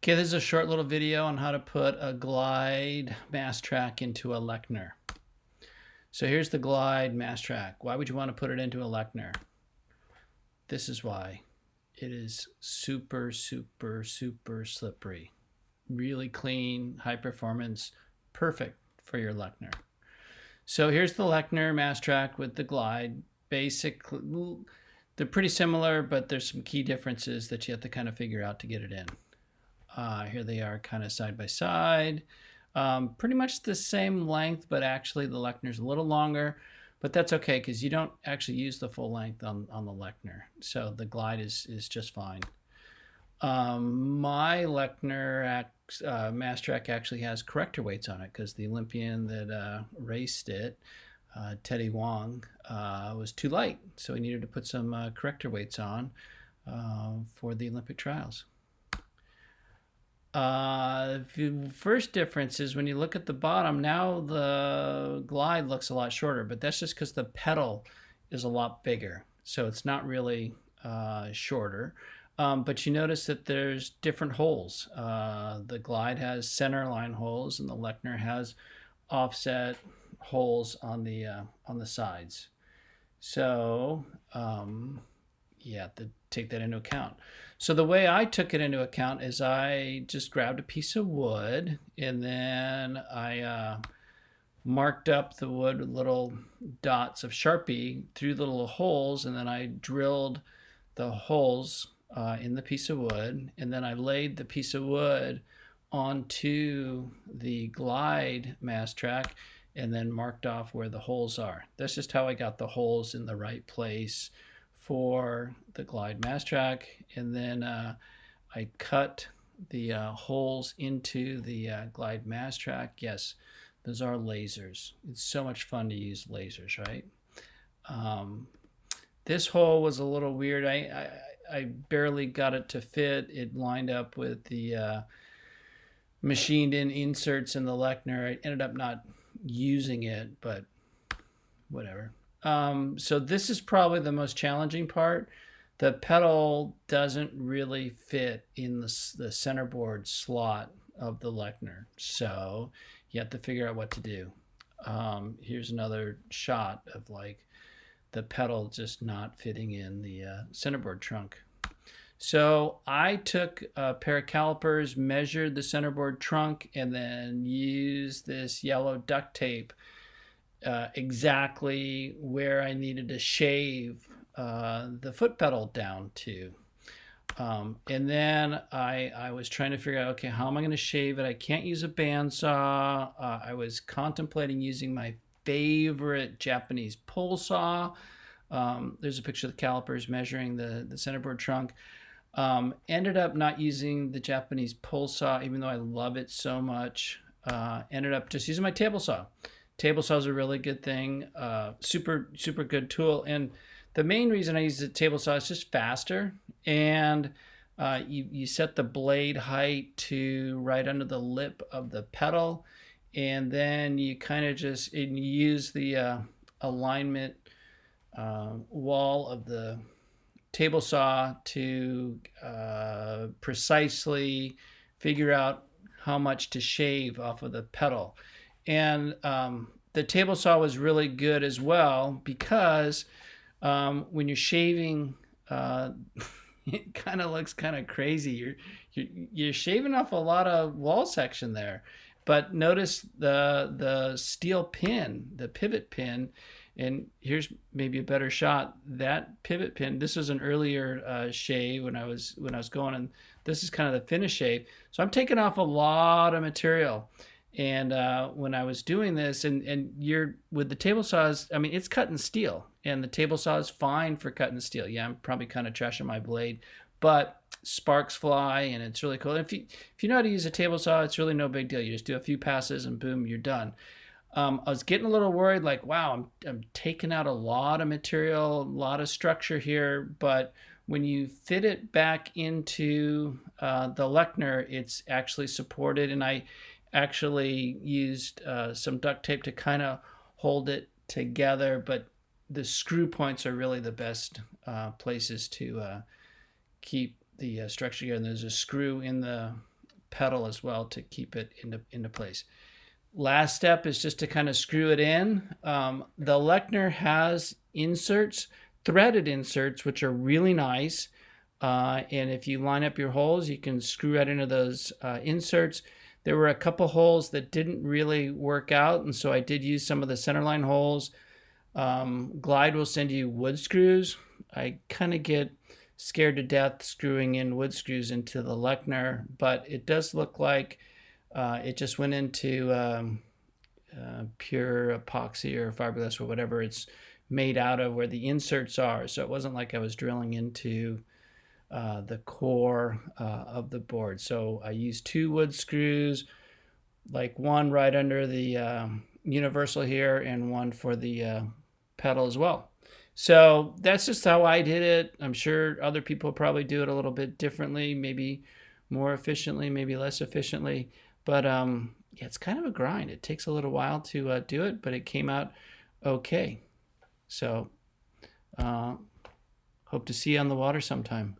Okay, this is a short little video on how to put a glide mass track into a lechner. So here's the glide mass track. Why would you want to put it into a lechner? This is why. It is super, super, super slippery. Really clean, high performance, perfect for your lechner. So here's the lechner mass track with the glide. Basically, they're pretty similar, but there's some key differences that you have to kind of figure out to get it in. Here they are kind of side by side. Pretty much the same length, but actually the Lechner's a little longer, but that's okay because you don't actually use the full length on the Lechner. So the glide is just fine. My Lechner mass track actually has corrector weights on it because the Olympian that raced it, Teddy Wong, was too light. So he needed to put some corrector weights on for the Olympic trials. The first difference is when you look at the bottom, now the glide looks a lot shorter, but that's just because the pedal is a lot bigger. So it's not really shorter. But you notice that there's different holes. The glide has center line holes and the Lechner has offset holes on the sides. So you have to take that into account. So the way I took it into account is I just grabbed a piece of wood and then I marked up the wood with little dots of Sharpie through the little holes, and then I drilled the holes in the piece of wood, and then I laid the piece of wood onto the glide mass track and then marked off where the holes are. That's just how I got the holes in the right place for the glide mass track. And then I cut the holes into the glide mass track. Yes, those are lasers. It's so much fun to use lasers, right? This hole was a little weird. I barely got it to fit. It lined up with the machined in inserts in the Lechner. I ended up not using it, but whatever. So this is probably the most challenging part. The pedal doesn't really fit in the centerboard slot of the Lechner, so you have to figure out what to do. Here's another shot of like the pedal just not fitting in the centerboard trunk. So I took a pair of calipers, measured the centerboard trunk, and then used this yellow duct tape exactly where I needed to shave the foot pedal down to. And then I was trying to figure out, okay, how am I going to shave it? I can't use a bandsaw. I was contemplating using my favorite Japanese pull saw. There's a picture of the calipers measuring the centerboard trunk. Ended up not using the Japanese pull saw, even though I love it so much. Ended up just using my table saw. Table saw is a really good thing, super good tool. And the main reason I use the table saw is just faster, and you set the blade height to right under the lip of the pedal, and then you kind of just use the alignment wall of the table saw to precisely figure out how much to shave off of the pedal. And the table saw was really good as well because when you're shaving, it kind of looks kind of crazy. You're shaving off a lot of wall section there, but notice the steel pin, the pivot pin. And here's maybe a better shot. That pivot pin. This was an earlier shave when I was going, and this is kind of the finish shave. So I'm taking off a lot of material. And when I was doing this, and you're with the table saws, I mean, it's cutting steel, and the table saw is fine for cutting steel. Yeah, I'm probably kind of trashing my blade, but sparks fly, and it's really cool. And if you know how to use a table saw, it's really no big deal. You just do a few passes, and boom, you're done. I was getting a little worried, like, wow, I'm taking out a lot of material, a lot of structure here, but when you fit it back into the Lechner, it's actually supported, and I actually used some duct tape to kind of hold it together, but the screw points are really the best places to keep the structure together. And there's a screw in the pedal as well to keep it into place. Last step is just to kind of screw it in. The Lechner has inserts, threaded inserts, which are really nice. And if you line up your holes, you can screw right into those inserts. There were a couple holes that didn't really work out, and so I did use some of the centerline holes. Glide will send you wood screws. I kind of get scared to death screwing in wood screws into the Lechner, but it does look like it just went into pure epoxy or fiberglass or whatever it's made out of where the inserts are. So it wasn't like I was drilling into the core of the board. So I used 2 wood screws, like one right under the universal here and one for the pedal as well. So that's just how I did it. I'm sure other people probably do it a little bit differently, maybe more efficiently, maybe less efficiently. But yeah, it's kind of a grind. It takes a little while to do it, but it came out okay. So hope to see you on the water sometime.